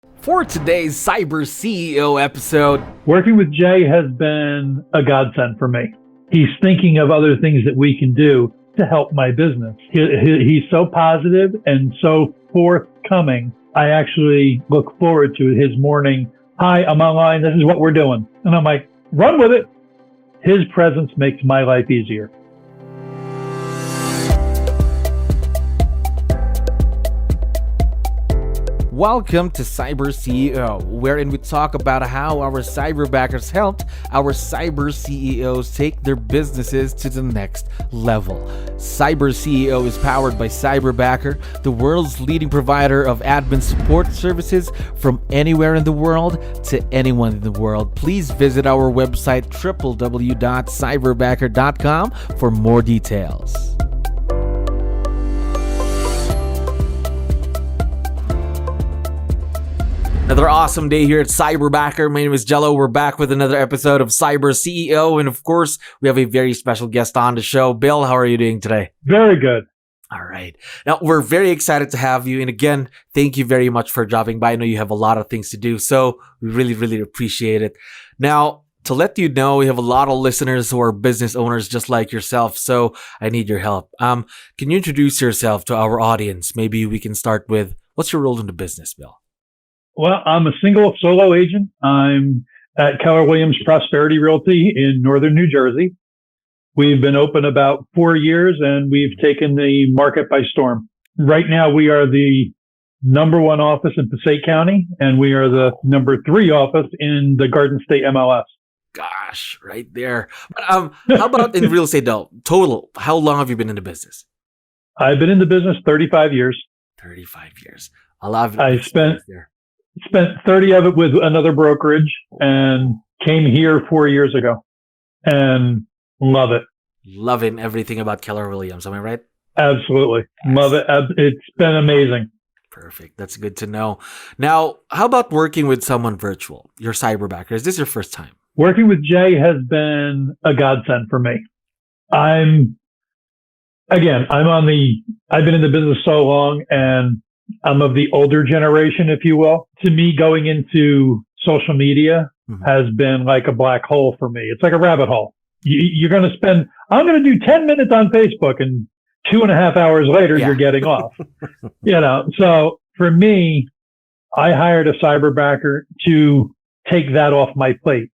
For today's Cyber CEO episode, working with Jay has been a godsend for me. He's thinking of other things that we can do to help my business. He's so positive and so forthcoming. I actually look forward to his morning, "Hi, I'm online. This is what we're doing." And I'm like, run with it. His presence makes my life easier. welcome to Cyber CEO, wherein we talk about how our cyberbackers helped our cyber CEOs take their businesses to the next level. Cyber CEO is powered by Cyberbacker, the world's leading provider of admin support services from anywhere in the world to anyone in the world. Please visit our website www.cyberbacker.com for more details. Another awesome day here at Cyberbacker. My name is Jello. We're back with another episode of Cyber CEO. And of course, we have a very special guest on the show. Bill, how are you doing today? Very good. All right. Now, we're very excited to have you. And again, thank you very much for dropping by. I know you have a lot of things to do, so we really, really appreciate it. Now, to let you know, we have a lot of listeners who are business owners just like yourself, so I need your help. Can you introduce yourself to our audience? Maybe we can start with, what's your role in the business, Bill? Well, I'm a single solo agent. I'm at 𝗙𝗃𝗋𝗶𝗹 Prosperity Realty in northern New Jersey. We've been open about 4 years and we've taken the market by storm. Right now, we are the number one office in Passaic County and we are the number 3 office in the Garden State MLS. Gosh, right there. But how about in real estate though? Total, how long have you been in the business? I've been in the business 35 years. 35 years. A lot of I spent 30 of it with another brokerage and came here 4 years ago and love it. Loving everything about Keller Williams. Am I right? Absolutely. Yes. Love it. It's been amazing. Perfect. That's good to know. Now, how about working with someone virtual? Your cyberbacker. Is this your first time? Working with Jay has been a godsend for me. I've been in the business so long and I'm of the older generation, if you will. To me, going into social media has been like a black hole for me. It's like a rabbit hole. I'm going to do 10 minutes on Facebook and 2.5 hours later, you're getting off. So for me, I hired a cyberbacker to take that off my plate.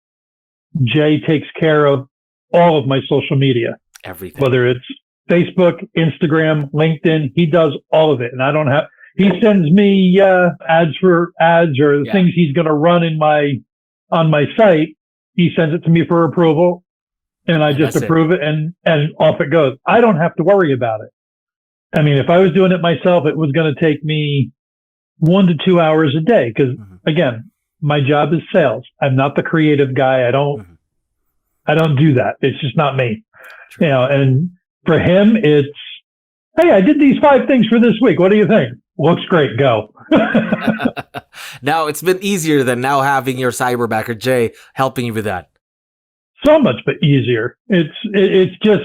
Jay takes care of all of my social media. Everything. Whether it's Facebook, Instagram, LinkedIn, he does all of it. And he sends me ads or things he's going to run on my site. He sends it to me for approval and I just approve it and off it goes. I don't have to worry about it. I mean, if I was doing it myself, it was going to take me 1 to 2 hours a day. Cause again, my job is sales. I'm not the creative guy. I don't do that. It's just not me. True. And for him, it's, hey, I did these 5 things for this week. What do you think? Looks great. Go. Now, it's been easier than now having your cyberbacker, Jay, helping you with that. So much but easier. It's just,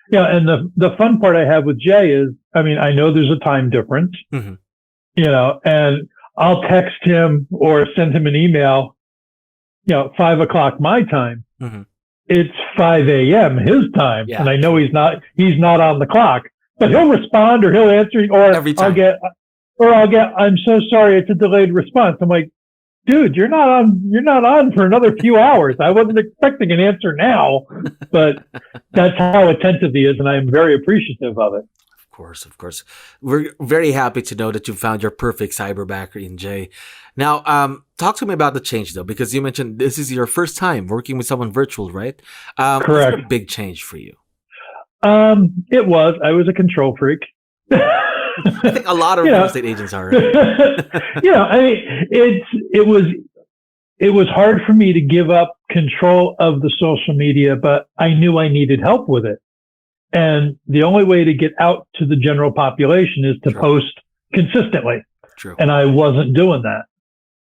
and the fun part I have with Jay is, I know there's a time difference, and I'll text him or send him an email, 5 o'clock my time. It's 5 a.m. his time. And I know he's not on the clock, but he'll respond or he'll answer or every time. I'll get, I'm so sorry, it's a delayed response. I'm like, dude, you're not on for another few hours. I wasn't expecting an answer now, but that's how attentive he is. And I'm very appreciative of it. Of course. We're very happy to know that you found your perfect cyberbacker in Jay. Now, talk to me about the change though, because you mentioned this is your first time working with someone virtual, right? Correct. Was it a big change for you? It was. I was a control freak. I think a lot of real estate agents are. Right? It was hard for me to give up control of the social media, but I knew I needed help with it. And the only way to get out to the general population is to post consistently. True. And I wasn't doing that.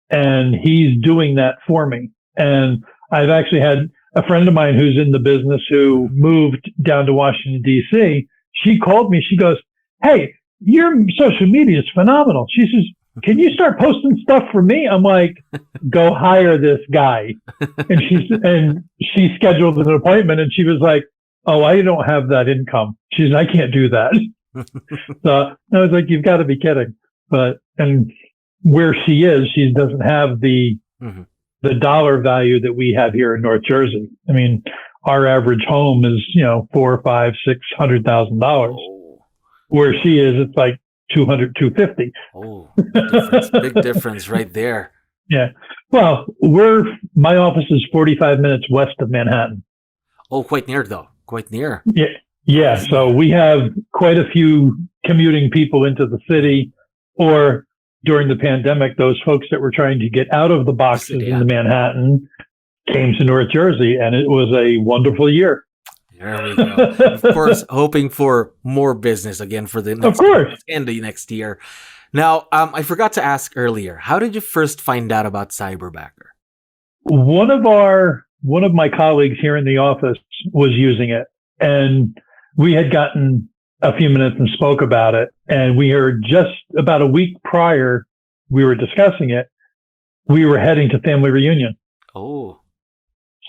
And he's doing that for me. And I've actually had a friend of mine who's in the business who moved down to Washington, D.C. She called me. She goes, hey, your social media is phenomenal. She says, can you start posting stuff for me? I'm like, go hire this guy. And she scheduled an appointment, and she was like, oh, I don't have that income. She's, I can't do that. So I was like, you've got to be kidding. And where she is, she doesn't have the dollar value that we have here in North Jersey. I mean, our average home is, $400,000, $500,000, $600,000. Oh. Where she is, it's like 200, 250. Oh, big difference right there. Yeah. Well, my office is 45 minutes west of Manhattan. Oh, quite near though. Quite near. Yeah. Yeah. So we have quite a few commuting people into the city, or during the pandemic, those folks that were trying to get out of the boxes in the Manhattan came to North Jersey, and it was a wonderful year. There we go. Of course, hoping for more business again for the next and the next year. Now, I forgot to ask earlier, how did you first find out about Cyberbacker? One of my colleagues here in the office was using it, and we had gotten a few minutes and spoke about it. And we heard just about a week prior we were discussing it, we were heading to family reunion. Oh.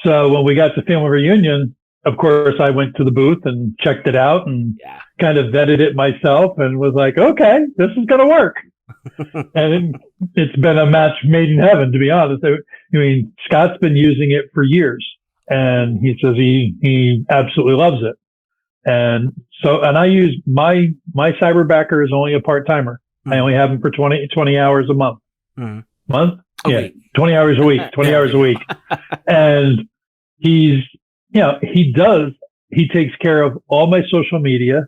So when we got to family reunion, of course, I went to the booth and checked it out and kind of vetted it myself and was like, okay, this is going to work. And it's been a match made in heaven, to be honest. I mean, Scott's been using it for years, and he says he absolutely loves it. And so, and I use my Cyberbacker is only a part-timer. I only have him for 20 hours a month. Month? Yeah, 20 hours a week, 20 hours a week. And he takes care of all my social media.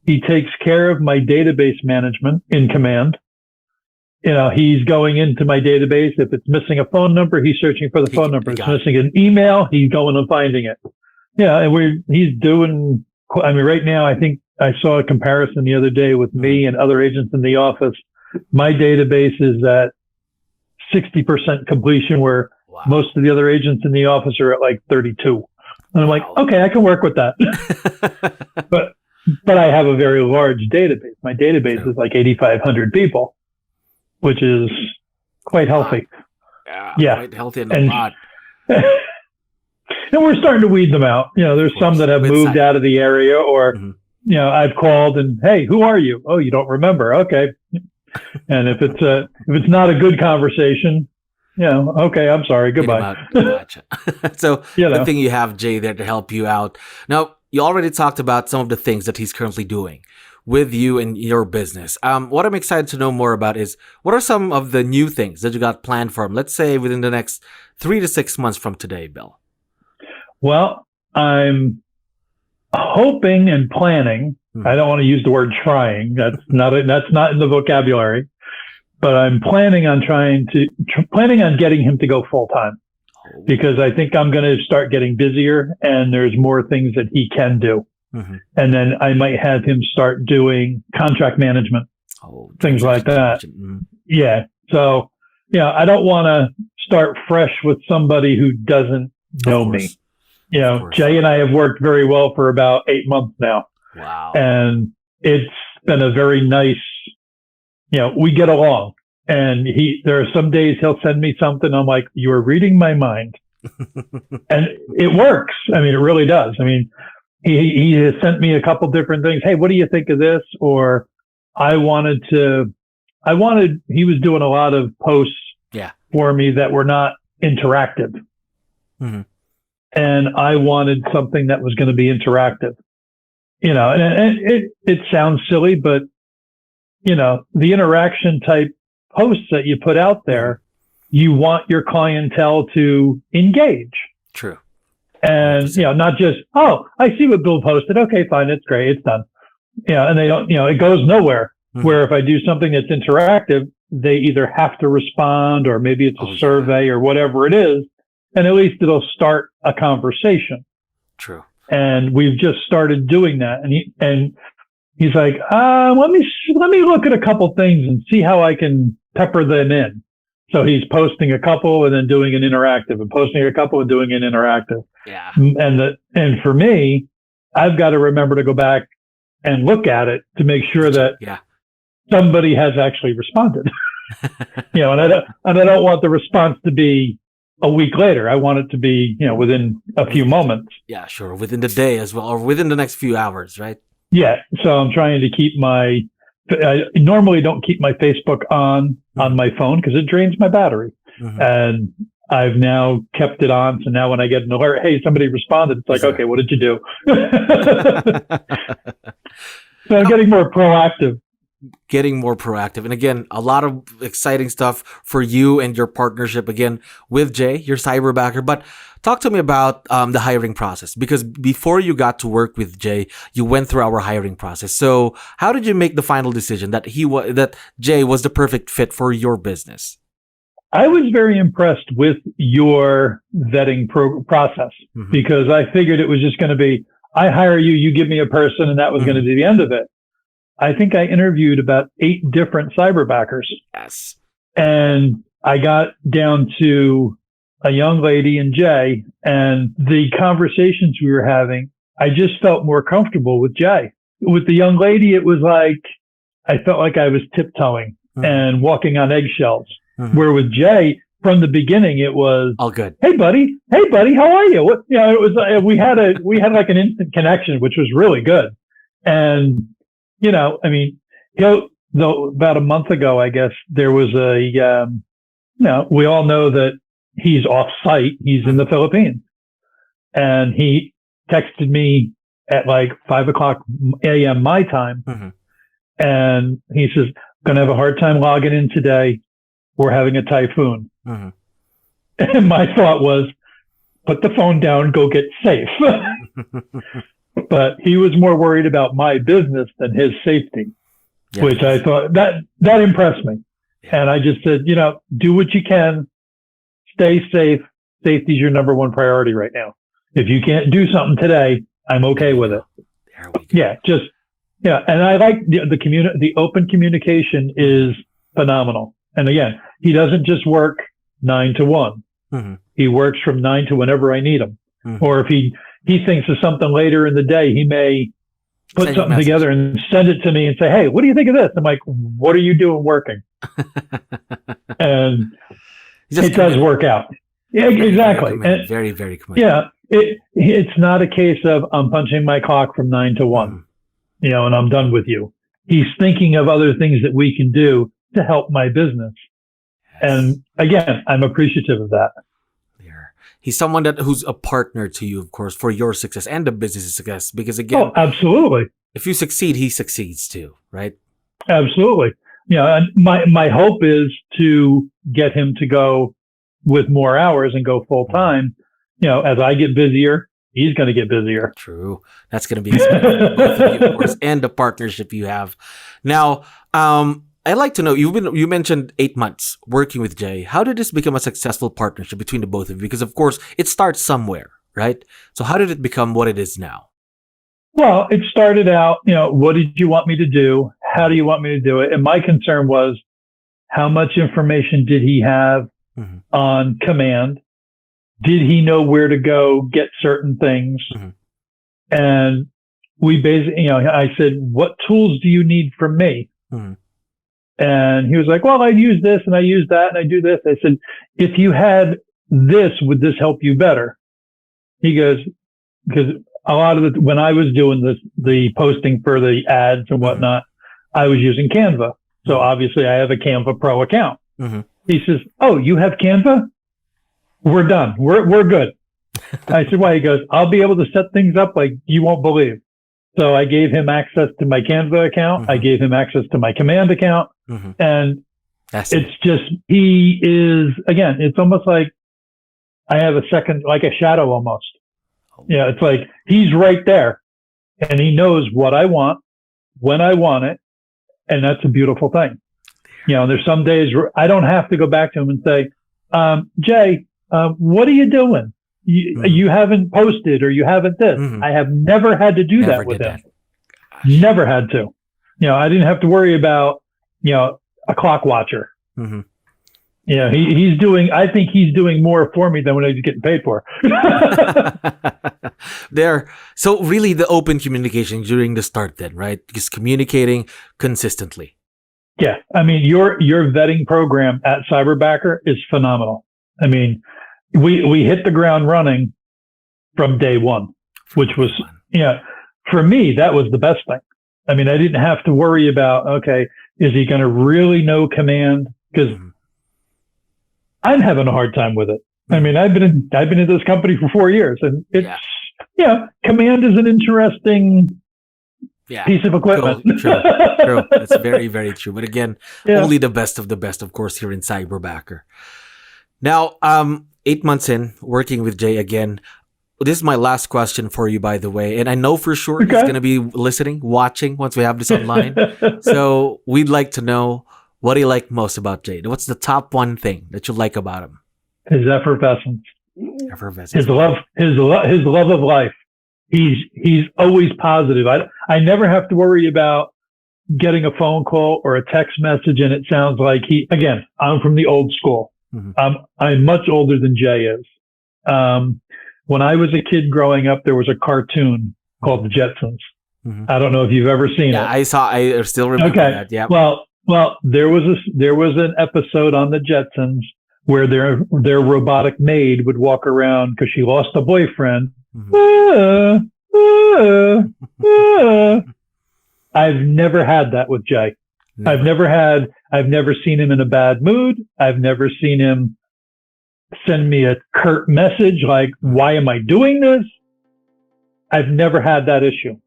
He takes care of my database management in Command. He's going into my database. If it's missing a phone number, he's searching for the phone number. If it's missing an email, he's going and finding it. Yeah, and he's doing, I mean, right now, I think I saw a comparison the other day with me and other agents in the office. My database is at 60% completion, where most of the other agents in the office are at like 32. And I'm like, okay, I can work with that. but I have a very large database. My database is like 8,500 people, which is quite healthy. Yeah. Quite healthy and a lot. And we're starting to weed them out. There's some that have moved out of the area, or, I've called and, hey, who are you? Oh, you don't remember. Okay. And if it's not a good conversation, okay, I'm sorry. Goodbye. Gotcha. So the thing you have Jay there to help you out. Now, you already talked about some of the things that he's currently doing with you and your business. What I'm excited to know more about is, what are some of the new things that you got planned for him, let's say within the next 3 to 6 months from today, Bill? Well, I'm hoping and planning. I don't want to use the word trying. That's not in the vocabulary. But I'm planning on getting him to go full time, because I think I'm going to start getting busier, and there's more things that he can do. And then I might have him start doing contract management, things like that. Yeah. So, I don't want to start fresh with somebody who doesn't know me. Jay and I have worked very well for about 8 months now. Wow. And it's been a very nice, we get along. And there are some days he'll send me something. I'm like, you are reading my mind. And it works. I mean, it really does. I mean, he has sent me a couple different things. Hey, what do you think of this? Or he was doing a lot of posts for me that were not interactive. And I wanted something that was going to be interactive. And it sounds silly, but the interaction type posts that you put out there, you want your clientele to engage. True. And, not just, oh, I see what Bill posted. Okay, fine. It's great. It's done. And they don't, it goes nowhere. Where if I do something that's interactive, they either have to respond, or maybe it's a survey or whatever it is. And at least it'll start a conversation. True. And we've just started doing that. And he's like, let me look at a couple things and see how I can pepper them in. So he's posting a couple and then doing an interactive, and posting a couple and doing an interactive. Yeah. And for me, I've got to remember to go back and look at it to make sure that somebody has actually responded. And I don't want the response to be a week later. I want it to be, within a few moments. Yeah, sure. Within the day as well, or within the next few hours, right? Yeah. So I'm trying to keep I normally don't keep my Facebook on my phone because it drains my battery. And I've now kept it on. So now when I get an alert, hey, somebody responded, it's like, okay, what did you do? So I'm getting more proactive. And again, a lot of exciting stuff for you and your partnership again with Jay, your Cyberbacker. But talk to me about the hiring process, because before you got to work with Jay, you went through our hiring process. So how did you make the final decision that Jay was the perfect fit for your business? I was very impressed with your vetting process because I figured it was just going to be, I hire you, you give me a person, and that was going to be the end of it. I think I interviewed about 8 different Cyberbackers. Yes. And I got down to a young lady and Jay, and the conversations we were having, I just felt more comfortable with Jay. With the young lady, it was like, I felt like I was tiptoeing and walking on eggshells. Where with Jay, from the beginning, it was all good. Hey buddy, how are you? What, it was, we had like an instant connection, which was really good. And, though about a month ago, I guess there was we all know that he's off site. He's in the Philippines, and he texted me at like 5:00 a.m. my time. And he says, gonna have a hard time logging in today. We're having a typhoon. And my thought was, put the phone down, go get safe. But he was more worried about my business than his safety, which I thought that impressed me. And I just said, do what you can, stay safe. Safety is your number one priority right now. If you can't do something today, I'm okay with it. And I like the open communication is phenomenal. And again, he doesn't just work 9 to 1. He works from 9 to whenever I need him. Or if he thinks of something later in the day, he may put something together and send it to me and say, hey, what do you think of this? I'm like, what are you doing working? And it does work out. Yeah, exactly. Very, very committed. Yeah. It's not a case of I'm punching my clock from 9 to 1, and I'm done with you. He's thinking of other things that we can do to help my business. And again, I'm appreciative of that. He's someone who's a partner to you, of course, for your success and the business's success. Because again, absolutely. If you succeed, he succeeds too, right? Absolutely. And my hope is to get him to go with more hours and go full time. As I get busier, he's going to get busier. True. That's going to be exciting, both of you, of course, and the partnership you have. Now, I'd like to know, you mentioned 8 months working with Jay. How did this become a successful partnership between the both of you? Because of course, it starts somewhere, right? So how did it become what it is now? Well, it started out, what did you want me to do? How do you want me to do it? And my concern was, how much information did he have on command? Did he know where to go get certain things? And we basically, I said, what tools do you need from me? And he was like, well, I use this and I use that and I do this. I said, if you had this, would this help you better? He goes, because a lot of when I was doing the posting for the ads and whatnot, I was using Canva. So obviously I have a Canva Pro account. He says, oh, you have Canva? We're done. We're good. I said, why? He goes, I'll be able to set things up like you won't believe. So I gave him access to my Canva account. I gave him access to my command account. And it's just, he is, again, it's almost like I have a second, like a shadow almost. It's like he's right there and he knows what I want, when I want it. And that's a beautiful thing. There's some days where I don't have to go back to him and say, Jay, what are you doing? You haven't posted or you haven't this. I have never had to do that with him. Never had to. I didn't have to worry about, a clock watcher. He's doing, I think he's doing more for me than what he's getting paid for. So really the open communication during the start then, right? Just communicating consistently. Yeah. I mean, your vetting program at Cyberbacker is phenomenal. I mean, we hit the ground running from day one, which was, for me, that was the best thing. I mean, I didn't have to worry about, okay, is he going to really know command? Because I'm having a hard time with it. I mean, I've been in this company for 4 years, and it's, command is an interesting piece of equipment. True. That's very, very true. But again, only the best of the best, of course, here in Cyberbacker. Now, 8 months in, working with Jay again, this is my last question for you, by the way. And I know for sure he's going to be listening, watching once we have this online. So we'd like to know what do you like most about Jay? What's the top one thing that you like about him? His effervescence. His love of life. He's always positive. I never have to worry about getting a phone call or a text message and it sounds like I'm from the old school. I'm much older than Jay is. When I was a kid growing up, there was a cartoon called the Jetsons. I don't know if you've ever seen it. I still remember that. Yeah. Well, there was an episode on the Jetsons where their robotic maid would walk around because she lost a boyfriend. I've never had that with Jay. I've never seen him in a bad mood. I've never seen him send me a curt message like, why am I doing this? I've never had that issue.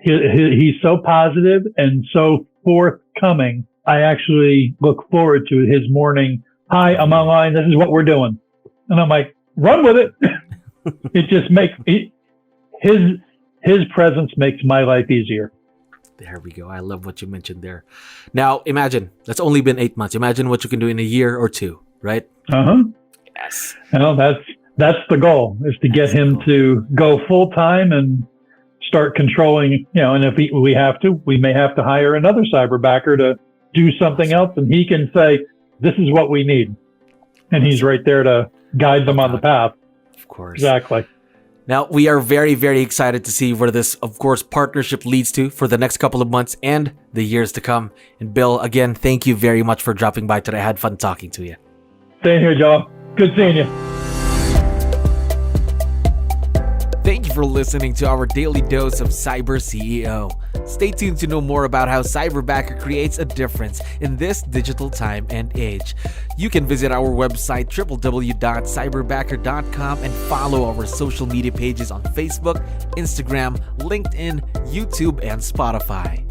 He's so positive and so forthcoming. I actually look forward to his morning. Hi, I'm online. This is what we're doing. And I'm like, run with it. It just makes his presence makes my life easier. There we go. I love what you mentioned there. Now, imagine that's only been 8 months. Imagine what you can do in a year or two, right? Yes. Well, that's the goal, is to get him to go full time and start controlling, and if we have to, we may have to hire another cyberbacker to do something else, and he can say, this is what we need. And he's right there to guide them on the path. Of course. Exactly. Now, we are very, very excited to see where this, of course, partnership leads to for the next couple of months and the years to come. And Bill, again, thank you very much for dropping by today. I had fun talking to you. Staying here, Joe. Good seeing you. Thank you for listening to our daily dose of CyberCEO. Stay tuned to know more about how Cyberbacker creates a difference in this digital time and age. You can visit our website www.cyberbacker.com and follow our social media pages on Facebook, Instagram, LinkedIn, YouTube, and Spotify.